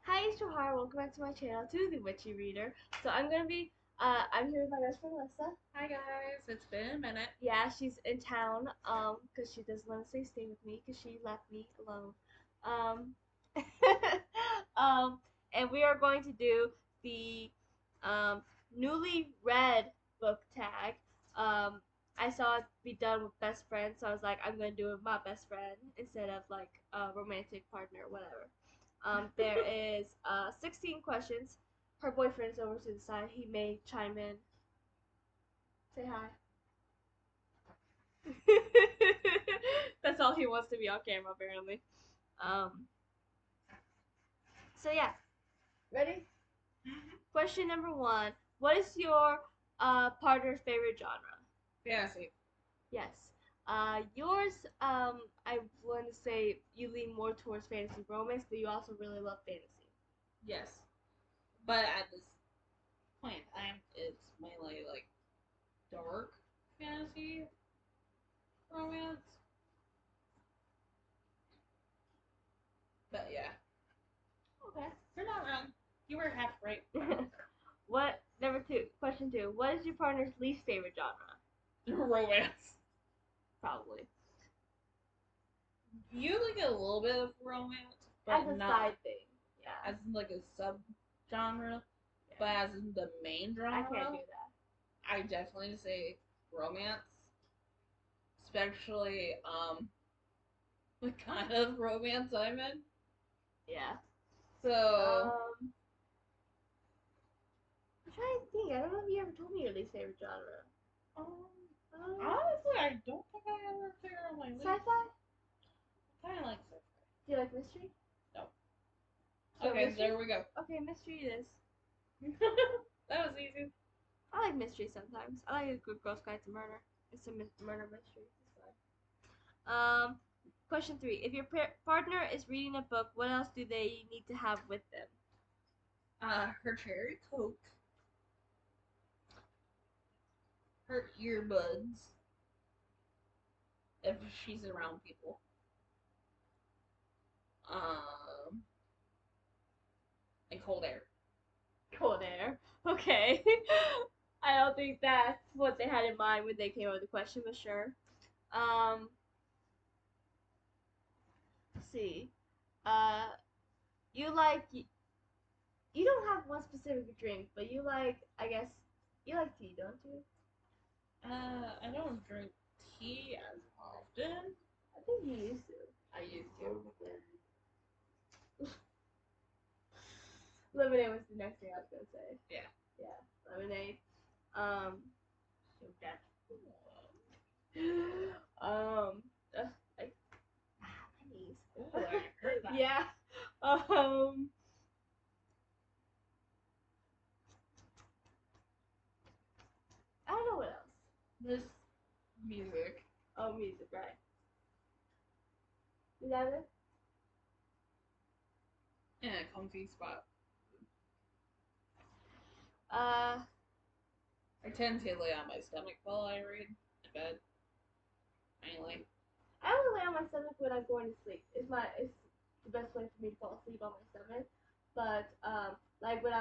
Hi, it's Johar. Welcome back to my channel, to the Witchy Reader. So I'm I'm here with my best friend Alyssa. Hi guys, it's been a minute. Yeah, she's in town, because she doesn't want to stay with me, because she left me alone. Um, um, and we are going to do the, newly read book tag. Um, I saw it be done with best friend, so I was like, I'm gonna do it with my best friend instead of like a romantic partner, whatever. There is 16 questions. Her boyfriend is over to the side. He may chime in. Say hi. That's all he wants to be on camera, apparently. Um. So yeah, ready? Question number one: what is your partner's favorite genre? Fantasy. Yes. Yours. I want to say you lean more towards fantasy romance, but you also really love fantasy. Yes. But at this point in time, it's mainly like dark fantasy romance. But yeah, Okay. you're not wrong. You were half right. What number two? Question two. What is your partner's least favorite genre? Romance. Probably. You like a little bit of romance, but As a not side thing. Yeah. as in like a sub genre. Yeah. But as in the main genre, I can't do that. I definitely say romance. Especially the kind of romance I'm in. Yeah. So I'm trying to think. I don't know if you ever told me your least favorite genre. honestly, I don't think I ever figured out my least. Sci-fi? I kind of like sci-fi. Do you like mystery? No. So Okay, mystery? there we go. Okay, mystery it is. That was easy. I like mystery sometimes. I like a good Girl Guide to Murder. It's a murder mystery. It's fun. Question three. If your partner is reading a book, what else do they need to have with them? Her cherry coke, her earbuds, if she's around people. Um, and cold air. Cold air. Okay. I don't think that's what they had in mind when they came up with the question, but sure. Um, let's see. Uh, you like you don't have one specific drink, but you like, I guess you like tea, don't you? I don't drink tea as often. I think you used to. I used to. Lemonade was the next thing I was gonna say. Yeah. Yeah, lemonade. Um, So that's um, like my knees. oh, I heard that. Yeah. Um, I don't know what else. This music. Oh, music, right? Is that it? In a comfy spot. Uh, I tend to lay on my stomach while I read in bed. Mainly. I only lay on my stomach when I'm going to sleep. It's the best way for me to fall asleep on my stomach. But like when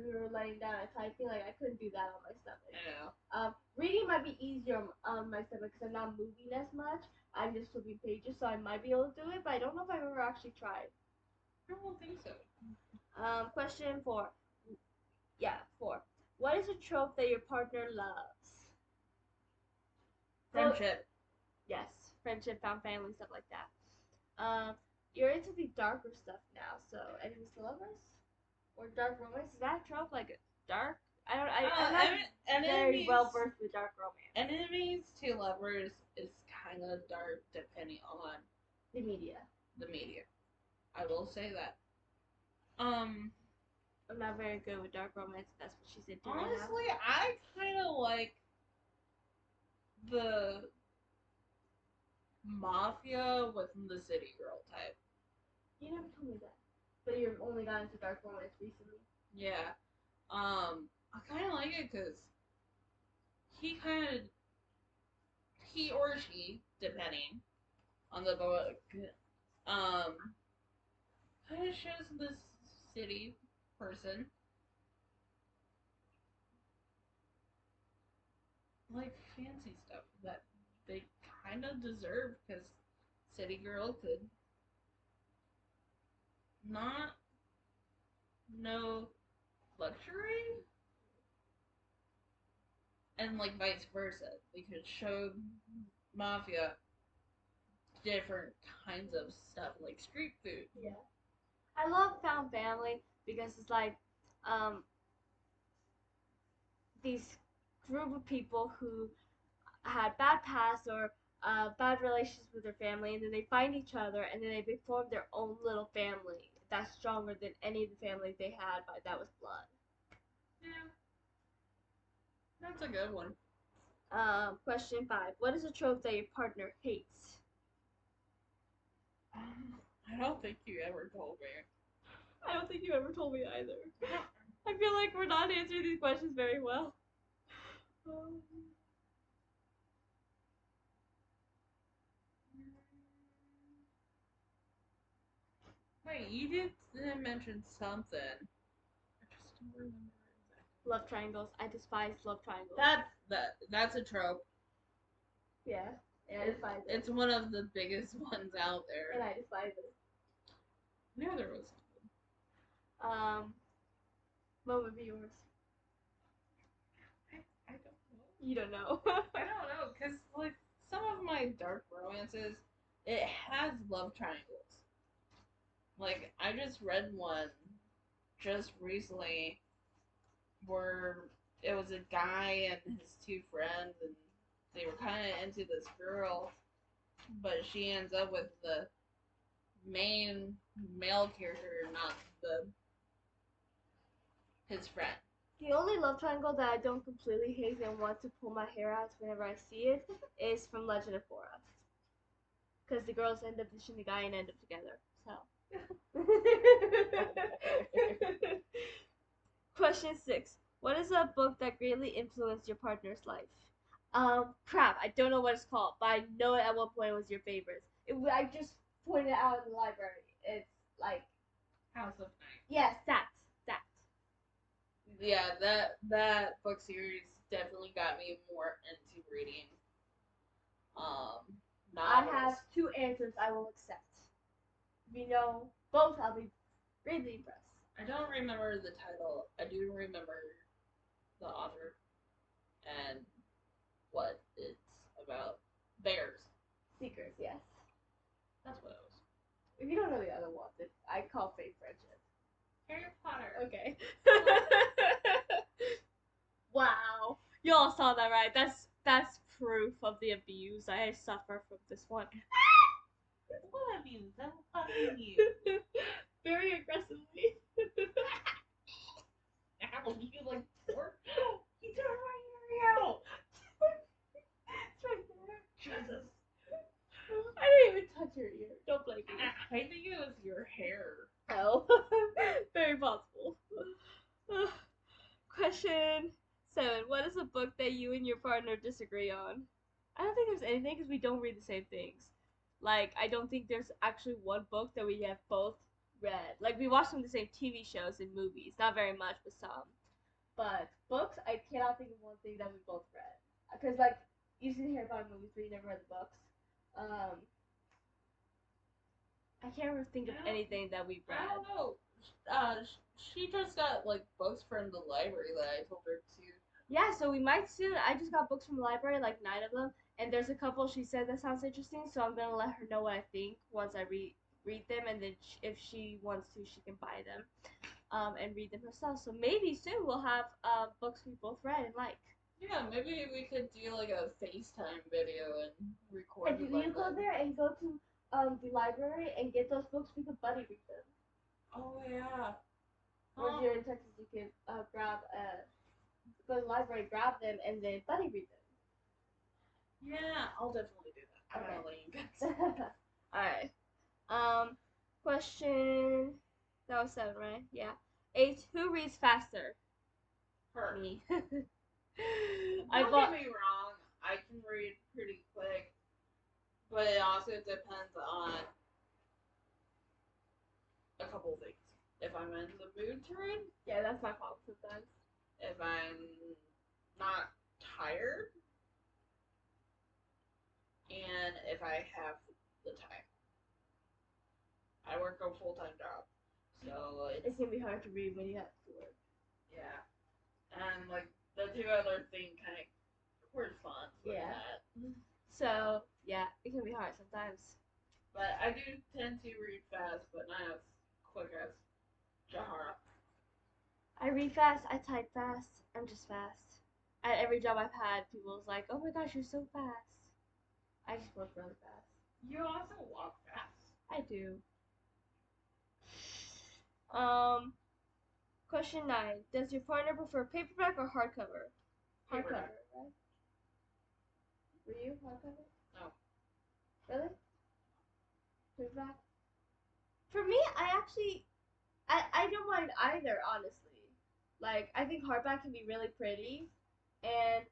we were laying down and typing, like I couldn't do that on my stomach. I know. Reading might be easier on my stomach because I'm not moving as much. I'm just flipping pages, so I might be able to do it, but I don't know if I've ever actually tried. I don't think so. Question four. Yeah, four. What is a trope that your partner loves? Friendship. Yes, friendship, found family, stuff like that. You're into the darker stuff now, so enemies to lovers or dark romance. Is that a trope? Like dark? I don't. I'm not very well versed with dark romance. Enemies to lovers is kind of dark depending on The media. the media. I will say that. I'm not very good with dark romance. That's what she said. Honestly, I kind of like the mafia within the city girl type. You never told me that. But you've only gotten into dark romance recently. Yeah. I kind of like it because he or she, depending on the book, kind of shows this city person like fancy stuff that they kind of deserve because city girl could not know luxury and like vice versa. We could show mafia different kinds of stuff like street food. Yeah. I love Found Family because it's like um, these group of people who had bad past or bad relations with their family, and then they find each other, and then they form their own little family that's stronger than any of the families they had by that was blood. Yeah, that's a good one. Question 5. What is a trope that your partner hates? I don't think you ever told me. I don't think you ever told me either. I feel like we're not answering these questions very well. Wait, you did mention something. I just don't remember exactly. Love triangles. I despise love triangles. That's a trope. Yeah, and I despise it. It's one of the biggest ones out there. And I despise it. I knew there was something. What would be yours? I don't know. You don't know. I don't know, because like some of my dark romances, it has love triangles. Like I just read one just recently where it was a guy and his two friends, and they were kind of into this girl, but she ends up with the main male character, not his friend. The only love triangle that I don't completely hate and want to pull my hair out whenever I see it is from Legend of Korra. Because the girls end up dishing the guy and end up together. So. Question 6. What is a book that greatly influenced your partner's life? Crap, I don't know what it's called, but I know at one point it was your favorite. I just pointed it out in the library. It's like House of Night. Yes, that. Yeah, that book series definitely got me more into reading. Novels. I have 2 answers I will accept. You know, both I'll be really impressed. I don't remember the title. I do remember the author and what it's about. Bears. Seekers, yes. That's what it was. If you don't know the other one, then I call fake friendship. Harry Potter. Okay. Wow. You all saw that, right? That's proof of the abuse I suffer from this one. What abuse? I'm fucking you. Very aggressively. Ow, you like pork? He turned my hair out. It's right there. Jesus. I didn't even touch your ear. Don't blame me. I think it was your hair. Oh. Very possible. Question 7. What is a book that you and your partner disagree on? I don't think there's anything because we don't read the same things. Like, I don't think there's actually one book that we have both read. Like, we watch some of the same TV shows and movies. Not very much, but some. But books, I cannot think of one thing that we both read. Because, like, you've seen Harry Potter movies, but you never read the books. I can't really think of anything that we've read. I don't know. She just got like books from the library that I told her to. Yeah, so we might soon. I just got books from the library, like 9 of them, and there's a couple she said that sounds interesting. So I'm gonna let her know what I think once I read them, and then if she wants to, she can buy them, and read them herself. So maybe soon we'll have books we both read and like. Yeah, maybe we could do like a FaceTime video and record. And you go there and go to the library and get those books. We could buddy read them. Oh yeah. Once you're in Texas, you can go to the library, grab them, and then buddy read them. Yeah, I'll definitely do that. I'm gonna let you guys. Alright. Question. That was 7, right? Yeah. 8. Who reads faster? Her. Me. Don't get me wrong. I can read pretty quick, but it also depends on a couple things. if I'm in the mood to read, Yeah, that's my problem sometimes. if I'm not tired, and if I have the time. I work a full-time job, so it can be hard to read when you have to work. Yeah, and like the two other things kind of corresponds with that. So yeah, it can be hard sometimes. But I do tend to read fast, but not as quick as Jahara. I read fast. I type fast. I'm just fast. At every job I've had, people was like, "Oh my gosh, you're so fast." I just work really fast. You also walk fast. I do. Question 9. Does your partner prefer paperback or hardcover? Paperback. Hardcover, right? Were you hardcover? No. Really? Paperback? For me, I don't mind either, honestly. Like, I think hardback can be really pretty, and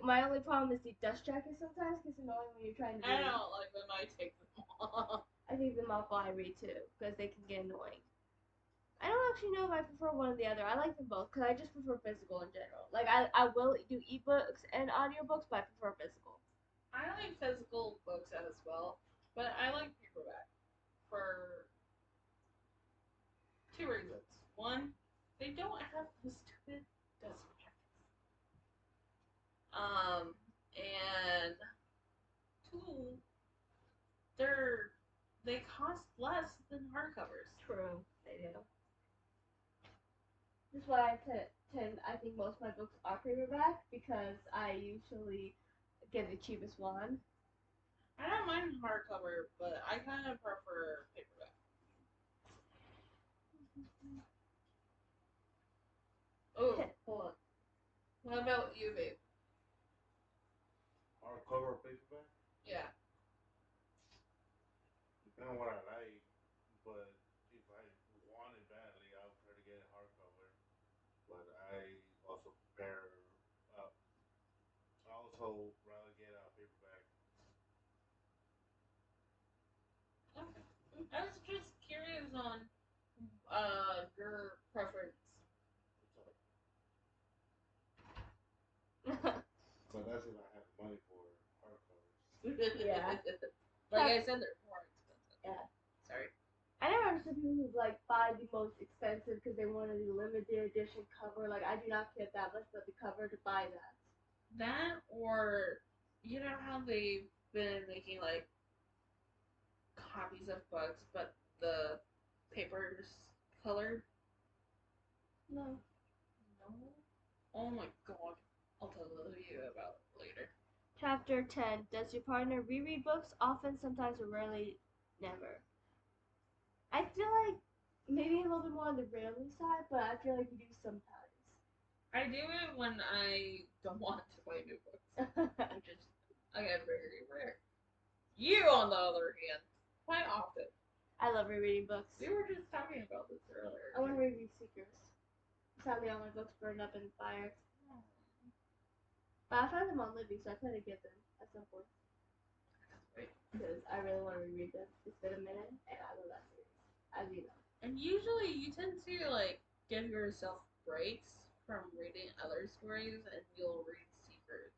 my only problem is the dust jacket sometimes gets annoying when you're trying to read. I don't like them. I take them off. I take them off while I read too, because they can get annoying. I don't actually know if I prefer one or the other. I like them both because I just prefer physical in general. Like I will do ebooks and audiobooks, but I prefer physical. I like physical books as well, but I like paperback for two reasons. One, they don't have the stupid dust jackets. And two, they cost less than hardcovers. True, they do. That's why I think most of my books are paperback because I usually get the cheapest one. I don't mind hardcover, but I kind of prefer paperback. Oh, hold on. What about you, babe? Hardcover or paperback? Yeah. Depending on what I like, but if I want it badly, I'll try to get it hardcover. But I also prepare. Uh, I also rather get a paperback. Okay. I was just curious on your preference. But that's if I have money for hardcovers. Yeah. Like I said, they're more expensive. Yeah. Sorry. I never understood people who like buy the most expensive because they wanted the limited edition cover. Like I do not care that much about the cover to buy that. That or you know how they've been making like copies of books, but the paper's colored? No. No. Oh my god. I'll tell you about it later. Chapter 10. Does your partner reread books often, sometimes, or rarely? Never. I feel like maybe a little bit more on the rarely side, but I feel like we do sometimes. I do it when I don't want to buy new books, which is again very rare. You, on the other hand, quite often. I love rereading books. We were just talking about this earlier. I want to reread Seekers. Sadly, all my books burned up in the fire. But I found them on Libby, so I plan to get them at some point. Because I really want to reread them. It's been a minute, and I love that series, as you know. And usually you tend to like give yourself breaks from reading other stories, and you'll read Secrets.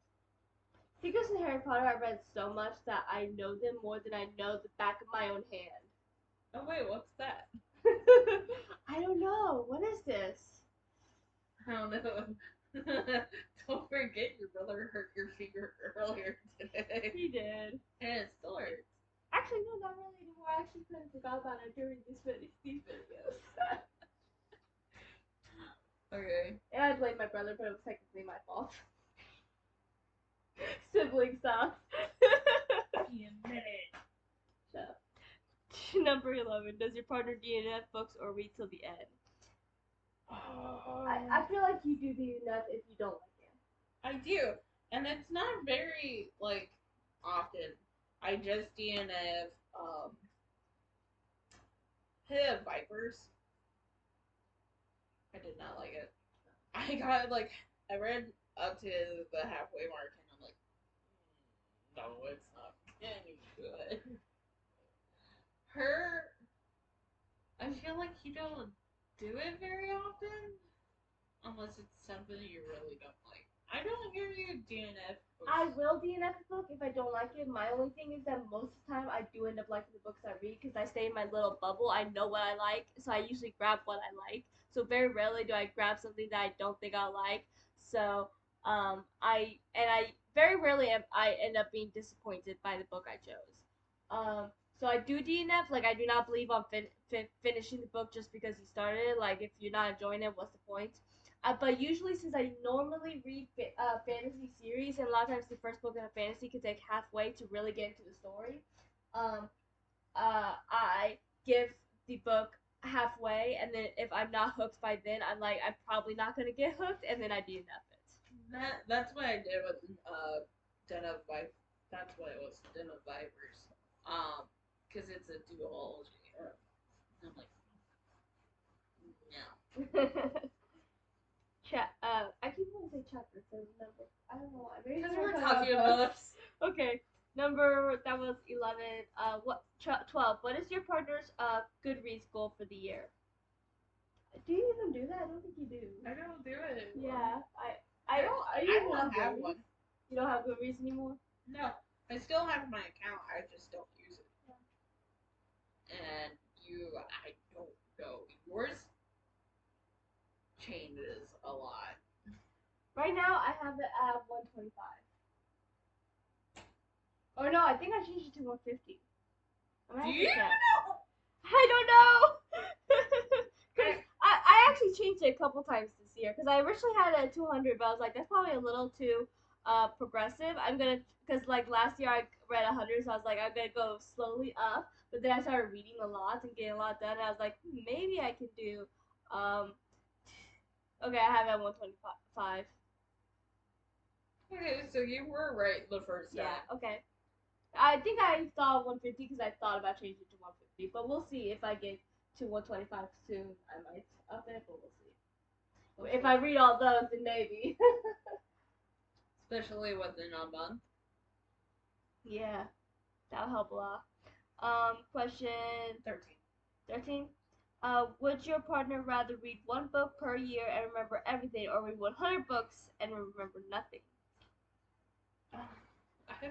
Secrets and Harry Potter I read so much that I know them more than I know the back of my own hand. Oh wait, what's that? I don't know. What is this? I don't know. Don't forget your brother hurt your finger earlier today. He did. And it still hurts. Actually, no, not really anymore. I actually kind of forgot about it during these videos. Okay. And I blame my brother, but it was technically my fault. Sibling stuff. He admitted. Shut up. Number 11. Does your partner DNF books or read till the end? I feel like you do DNF if you don't like it. I do. And it's not very, like, often. I just DNF, Pit of Vipers. I did not like it. I got, like, I read up to the halfway mark, and I'm like, no, it's not any good. I feel like you don't do it very often, unless it's something you really don't like. I don't hear you DNF books. I will DNF a book if I don't like it. My only thing is that most of the time I do end up liking the books I read because I stay in my little bubble. I know what I like, so I usually grab what I like. So very rarely do I grab something that I don't think I'll like. So I very rarely am I end up being disappointed by the book I chose. So I do DNF. Like I do not believe on finishing the book just because you started it. Like if you're not enjoying it, what's the point? But usually, since I normally read fantasy series, and a lot of times the first book in a fantasy can take halfway to really get into the story, um, I give the book halfway, and then if I'm not hooked by then, I'm like, I'm probably not gonna get hooked, and then I DNF it. That's what I did with Den of Vipers. That's what it was, Den of Vipers. Because it's a duology. I'm like, no. I keep wanting to say chapter, so number. I don't know why. Maybe Because we're we're talking talking about about. Okay, number that was 11. 12? What is your partner's Goodreads goal for the year? Do you even do that? I don't think you do. I don't do it anymore. Yeah, I don't have one. You don't have Goodreads anymore? No, I still have my account. I just don't use it. Yeah. And I don't know. Yours changes a lot. Right now, I have it at 125. Or no, I think I changed it to 150. Do you know? I don't know. Cause I actually changed it a couple times this year. Cause I originally had it at 200, but I was like, that's probably a little too progressive. Cause like last year I read 100, so I was like, I'm gonna go slowly up. But then I started reading a lot and getting a lot done. And I was like, maybe I can do. Okay, I have it at 125. Okay, so you were right the first time. Yeah. Okay. I think I thought 150 because I thought about changing it to 150, but we'll see if I get to 125 soon. I might up it, but we'll see. If I read all those, then maybe. Especially within a month. Yeah, that'll help a lot. Question 13. Would your partner rather read one book per year and remember everything, or read 100 books and remember nothing? I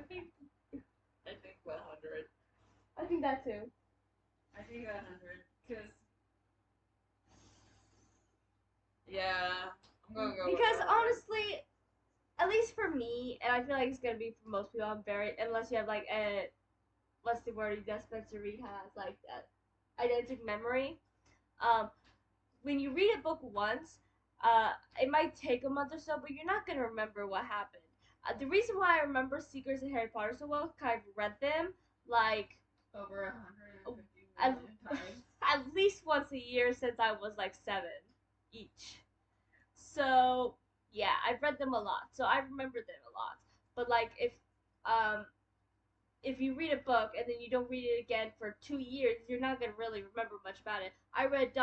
think 100. I think that too. I think 100 because yeah, I'm gonna go. Because honestly, at least for me, and I feel like it's gonna be for most people, I'm very unless you have like a what's the word that Spencer Reed has, like that eidetic memory. When you read a book once, it might take a month or so, but you're not gonna remember what happened. The reason why I remember Secrets and Harry Potter so well, because I've read them like over 150 million times. At least once a year since I was like 7 each. So yeah, I've read them a lot, so I remember them a lot. But like if you read a book and then you don't read it again for 2 years, you're not gonna really remember much about it. I read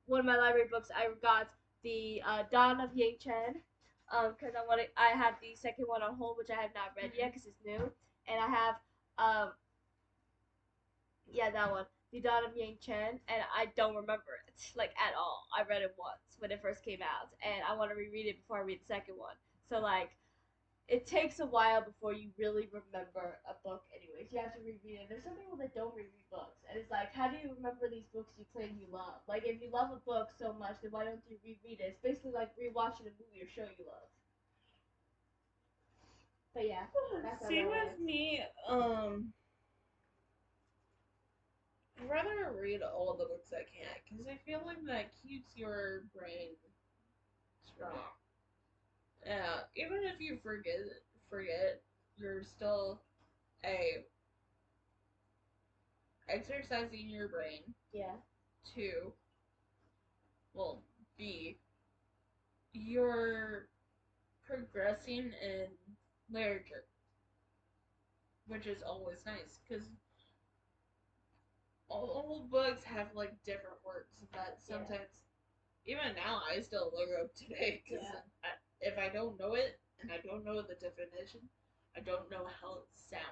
one of my library books. I got the Dawn of Yang Chen because I have the second one on hold, which I have not read yet because it's new, and I have that one, the Dawn of Yang Chen, and I don't remember it like at all. I read it once when it first came out, and I want to reread it before I read the second one. So like, it takes a while before you really remember a book. Anyways, you have to reread it. There's some people that don't reread books, and it's like, how do you remember these books you claim you love? Like, if you love a book so much, then why don't you reread it? It's basically like rewatching a movie or show you love. But yeah, that's see with me. I'd rather read all the books I can because I feel like that keeps your brain strong. Yeah, even if you forget, you're still a exercising your brain. Yeah. 2, well, B, you're progressing in literature, which is always nice because all books have like different words that sometimes, even now, I still look up today because if I don't know it and I don't know the definition, I don't know how it sounds.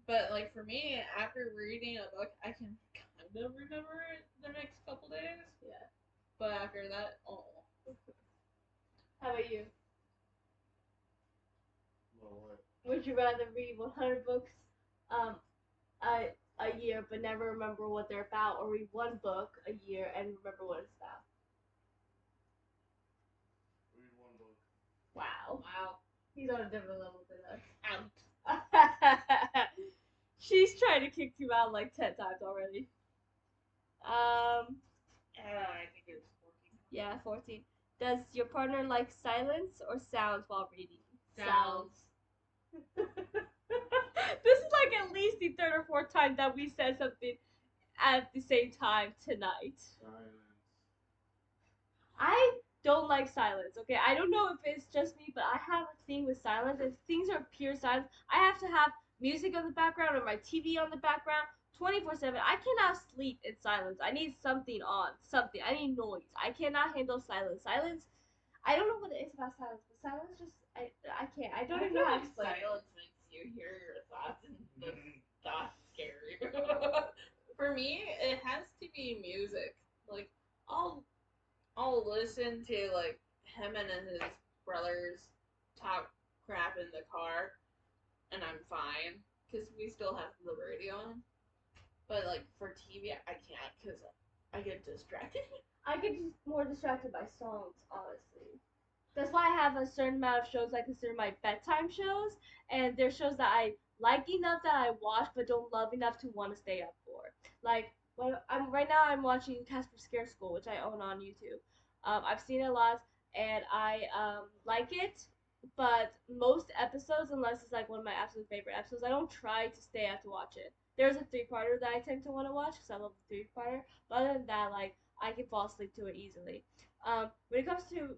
But like for me, after reading a book, I can kind of remember it the next couple days. Yeah. But after that, oh. How about you? Well, what? Would you rather read 100 books um, a, a year but never remember what they're about, or read one book a year and remember what it's about? Read one book. Wow. Wow. He's on a different level than us. Out. She's trying to kick you out like 10 times already. I think it's 14. Yeah, 14. Does your partner like silence or sounds while reading? Sounds. This is like at least the third or fourth time that we said something at the same time tonight. Silence. I don't like silence, okay? I don't know if it's just me, but I have a thing with silence. If things are pure silence, I have to have music on the background or my TV on the background 24/7. I cannot sleep in silence. I need something on. Something. I need noise. I cannot handle silence. Silence, I don't know what it is about silence, but silence just, I can't. I don't even know how to explain it. Silence makes you hear your thoughts, and the thoughts scare you. For me, it has to be music. Like I'll I'll listen to like him and his brothers talk crap in the car, and I'm fine because we still have the radio on. But like for TV, I can't because I get distracted. I get more distracted by songs, honestly. That's why I have a certain amount of shows I consider my bedtime shows, and they're shows that I like enough that I watch, but don't love enough to want to stay up for. Like when I'm right now, I'm watching Casper Scare School, which I own on YouTube. I've seen it a lot, and I like it, but most episodes, unless it's like one of my absolute favorite episodes, I don't try to stay up to watch it. There's a three-parter that I tend to want to watch because I love the three-parter, but other than that, like I can fall asleep to it easily. When it comes to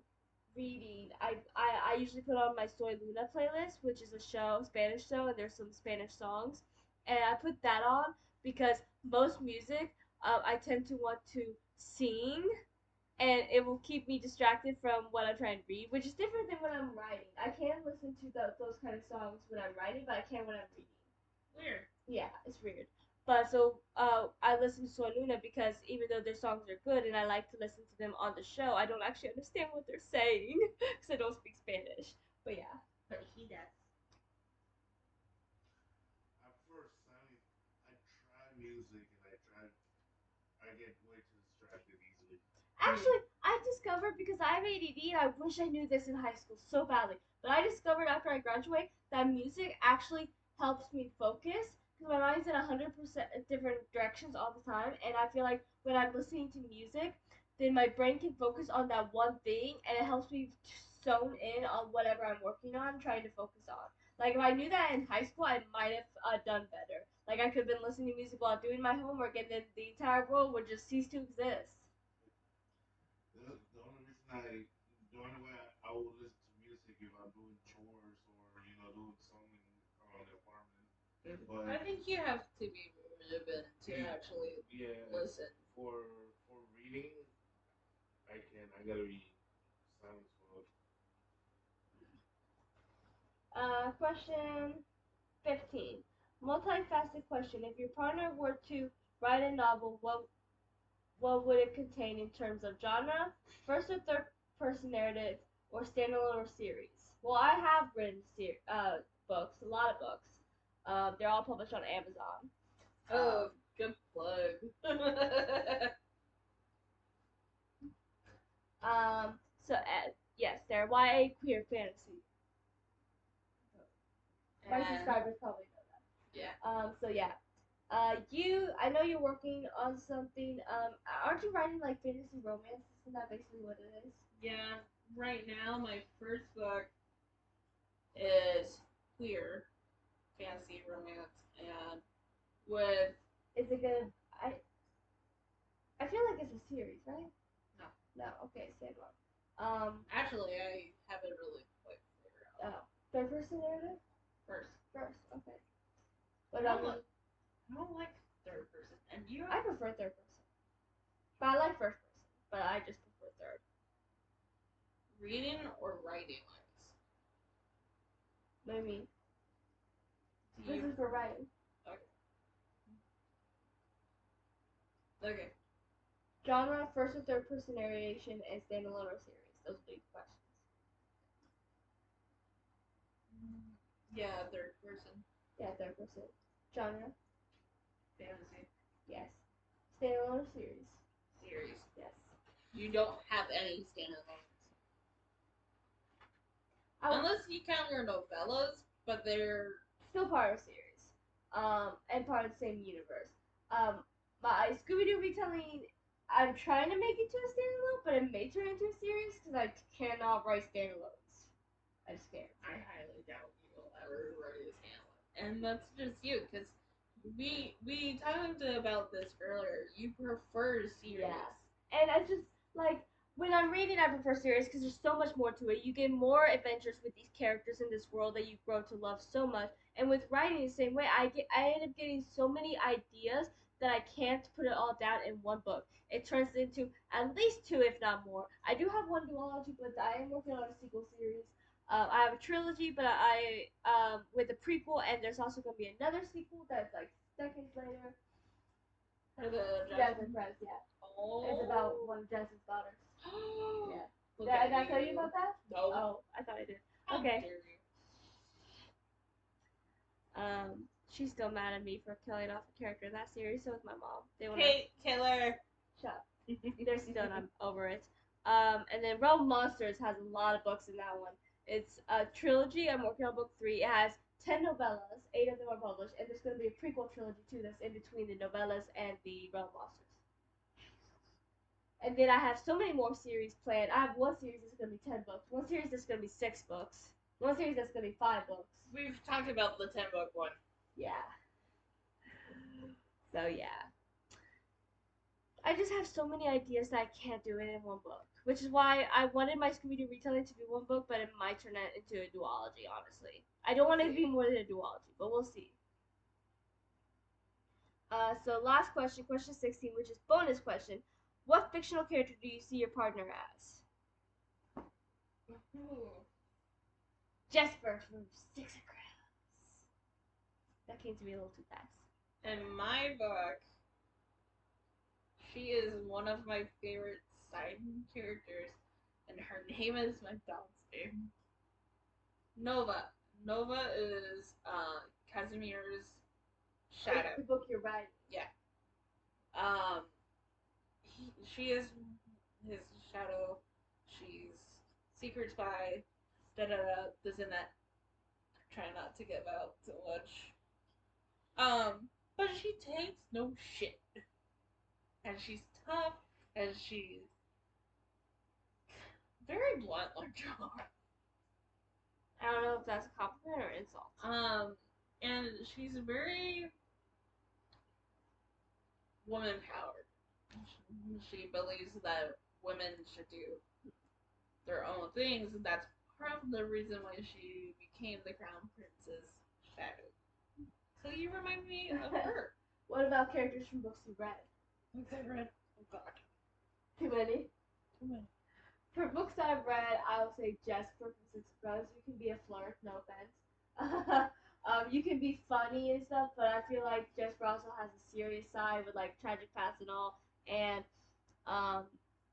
reading, I usually put on my Soy Luna playlist, which is a show, Spanish show, and there's some Spanish songs, and I put that on because most music, I tend to want to sing, and it will keep me distracted from what I'm trying to read, which is different than when I'm writing. I can listen to those kind of songs when I'm writing, but I can't when I'm reading. Weird. Yeah, it's weird. But so I listen to Soy Luna because even though their songs are good and I like to listen to them on the show, I don't actually understand what they're saying because I don't speak Spanish. But yeah. But he does. At first, I try music and I get way too distracted easily. Actually, I discovered because I have ADD, and I wish I knew this in high school so badly. But I discovered after I graduate that music actually helps me focus because my mind's in 100% different directions all the time. And I feel like when I'm listening to music, then my brain can focus on that one thing and it helps me zone in on whatever I'm working on, trying to focus on. Like if I knew that in high school, I might have done better. Like I could have been listening to music while doing my homework, and then the entire world would just cease to exist. The only reason the only way I will listen to music if I'm doing chores or doing something around the apartment. But I think you have to be moving to actually yeah, listen. for reading, I can. I gotta be silence mode. Question 15. Multifaceted question. If your partner were to write a novel, what would it contain in terms of genre, first or third person narrative, or standalone or series? Well, I have written books, a lot of books. They're all published on Amazon. Oh, good plug. So yes, they're YA queer fantasy. My subscribers probably know that. Yeah. So yeah. I know you're working on something. Aren't you writing like fantasy romance? Isn't that basically what it is? Yeah. Right now, my first book is queer fantasy romance, and with Is it gonna? I feel like it's a series, right? no, No. Okay, same one. actually, I haven't really quite figured out. Oh, third person narrative. First, First, okay. I But don't like third person, and you. I prefer third person, but I like first person. But I just prefer third. Reading or writing wise? What do you mean? Do This you? is for writing. Okay. Okay. Genre, first or third person narration, and standalone or series. Those are the questions. Yeah, third person. Yeah, third person. Genre, Fantasy. yes. Standalone or series. Series. Yes. You don't have any standalones. Unless you count your novellas, but they're still part of a series. And part of the same universe. My Scooby-Doo retelling, I'm trying to make it to a standalone, but it may turn into a series because I cannot write standalones. I just can't. I highly doubt you will ever write a standalone. And that's just you, because we talked about this earlier. You prefer series. Yeah. And I just, like, when I'm reading, I prefer series because there's so much more to it. You get more adventures with these characters in this world that you grow to love so much. And with writing the same way, I end up getting so many ideas that I can't put it all down in one book. It turns into at least two, if not more. I do have one duology, but I am working on a sequel series. I have a trilogy, but I with a prequel, and there's also going to be another sequel that's like decades later. For the Jasmine Press, yeah. Oh. It's about one of Jasmine's daughters. Yeah. Did I tell you about that? No. Oh, I thought I did. How Okay. dare you. She's still mad at me for killing off a character in that series. So is my mom. They want Kate Killer. Shut up. They're still not over it. And then Realm Monsters has a lot of books in that one. It's a trilogy. I'm working on book 3. It has 10 novellas. 8 of them are published, and there's going to be a prequel trilogy too that's in between the novellas and the Realm Monsters. And then I have so many more series planned. I have one series that's going to be 10 books, one series that's going to be 6 books, one series that's going to be 5 books. We've talked about the 10-book one. Yeah. So, yeah. I just have so many ideas that I can't do it in one book, which is why I wanted my Scooby-Doo retelling to be one book, but it might turn it into a duology, honestly. I don't want it to be more than a duology, but we'll see. So last question, question 16, which is bonus question. What fictional character do you see your partner as? Jesper from Six of Crows. That came to me a little too fast. In my book, she is one of my favorite side characters, and her name is my dog's name. Nova. Nova is Casimir's shadow. The book you're writing. Yeah. She is his shadow. She's secret spy. Da da da. This and that. Try not to give out too much. But she takes no shit. And she's tough, and she's very blunt like John. I don't know if that's a compliment or insult. And she's very woman powered. She believes that women should do their own things, and that's part of the reason why she became the crown princess shadow. So you remind me of her. What about characters from books you've read? Books I've read? Oh god. Too many? Too many. For books that I've read, I would say Jesper from Six of Crows. You can be a flirt, no offense. You can be funny and stuff, but I feel like Jesper also has a serious side with like tragic past and all. And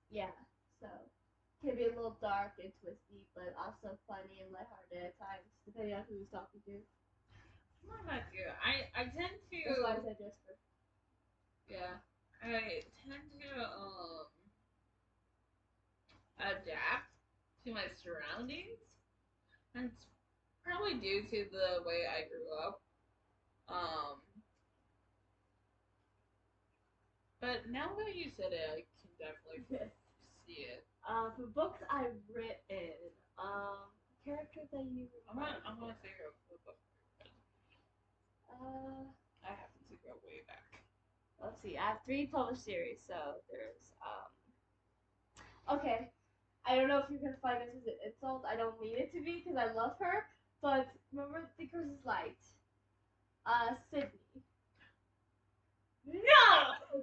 yeah, so can be a little dark and twisty, but also funny and lighthearted at times, depending on who he's talking to. What about you? I tend to. That's why I said Jesper. Yeah, I tend to adapt to my surroundings, and it's probably due to the way I grew up. But now that you said it, I can definitely see it. For books I've written, character that you. I'm gonna think of the book. I happen to go way back. Let's see. I have 3 published series, so there's Okay, I don't know if you're gonna find this as an insult. I don't mean it to be because I love her, but remember The Curse is Light. Sydney. No!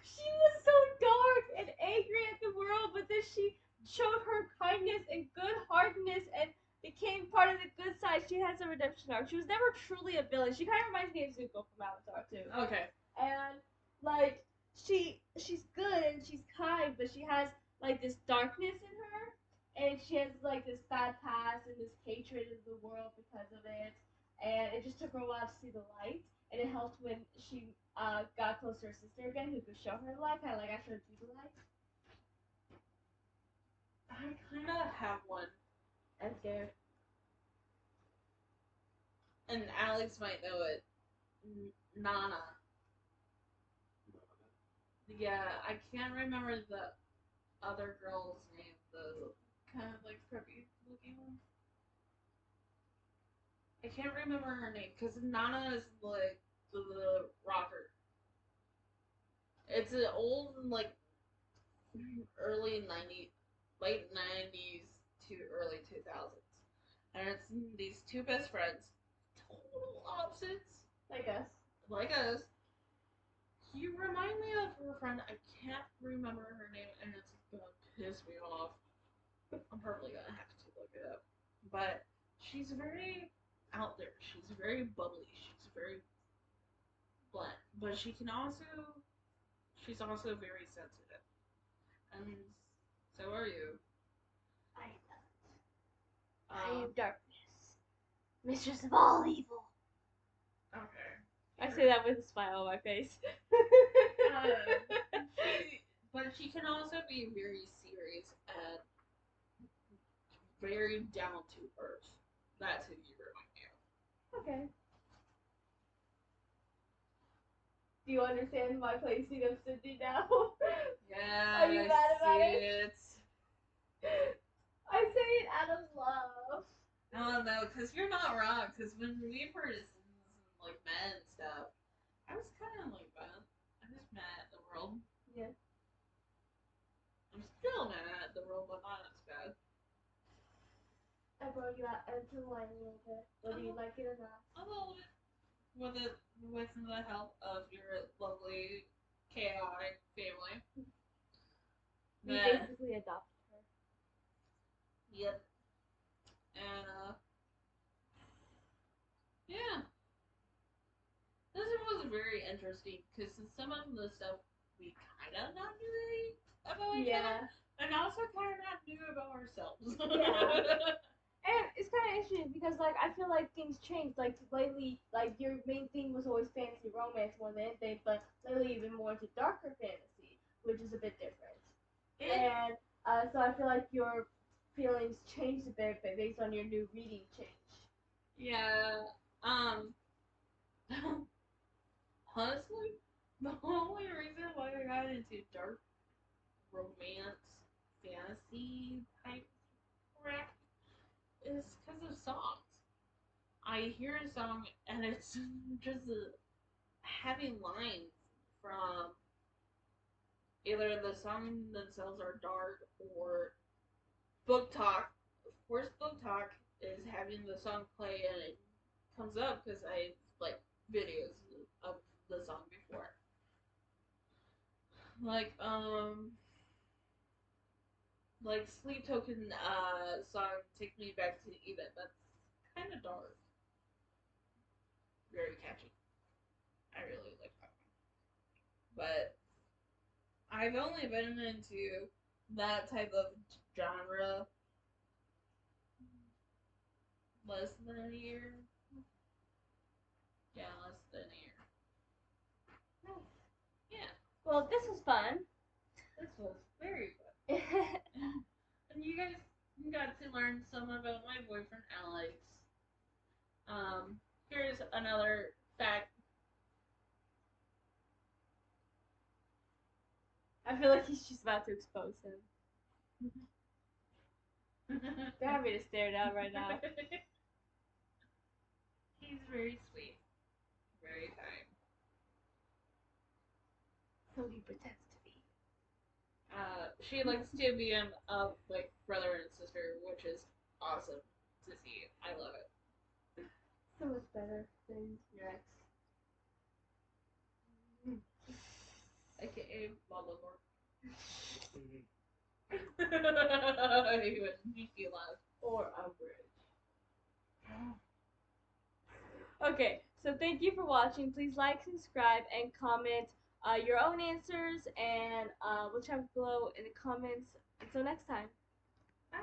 She was so dark and angry at the world, but then she showed her kindness and good-heartedness and became part of the good side. She has a redemption arc. She was never truly a villain. She kind of reminds me of Zuko from Avatar too. Okay. And like she's good and she's kind, but she has like this darkness in her, and she has like this bad past and this hatred of the world because of it. And it just took her a while to see the light, and it helped when she got close to her sister again, who could show her the light, kind of like I showed you the light. I kind of have one. I'm scared. And Alex might know it. Nana. Yeah, I can't remember the other girl's name. The kind of like preppy looking one. I can't remember her name because Nana is like the rocker. It's an old like early 90s, late 90s to early 2000s, and it's these two best friends, total opposites, Like us. like us. You remind me of her friend. I can't remember her name, and it's gonna piss me off. I'm probably gonna have to look it up. But she's very out there. She's very bubbly. She's very blunt. But she's also very sensitive. And so are you. I am not. I am Um, darkness, mistress of all evil. okay. I say that with a smile on my face. But she can also be very serious and very down to earth. That's who you remind me of. Okay. Do you understand my placing of Cindy now? Yeah. Are you mad about it? I say it out of love. No, because you're not wrong. Because when we were like men and stuff, I was kind of like that. I'm just mad at the world. Yeah. I'm still mad at the world, but not as bad. I brought you out into the line a little bit, whether you like it or not. A little bit. With the help of your lovely KI family. We basically adopted her. Yep. And yeah. This was very interesting because some of the stuff we kind of not knew about each other, and also kind of not knew about ourselves. Yeah. And it's kind of interesting because, like, I feel like things changed. Like, lately, like, your main thing was always fantasy romance more than anything, but lately you've been more into darker fantasy, which is a bit different. And so I feel like your feelings changed a bit based on your new reading change. Yeah. Honestly, the only reason why I got into dark romance fantasy type crap is because of songs. I hear a song and it's just having lines from either the song themselves are dark or book talk. Of course, book talk is having the song play and it comes up because I like videos of the song before. Like like Sleep Token song Take Me Back to Eden. That's kind of dark. Very catchy. I really like that one. But I've only been into that type of genre less than a year. Yeah, less than a year. Nice. Yeah. Well, this was fun. This was very fun. And you guys got to learn some about my boyfriend Alex. Here's another fact. I feel like he's just about to expose him. They're having me to stare down right now. He's very sweet. Very kind. So he pretends to be. She likes to be like brother and sister, which is awesome to see. I love it. So much better than your ex. AKA Voldemort. Mhm. He would make you laugh. Or Umbridge. Okay, so thank you for watching. Please like, subscribe, and comment your own answers, and we'll chat below in the comments. Until next time. Bye.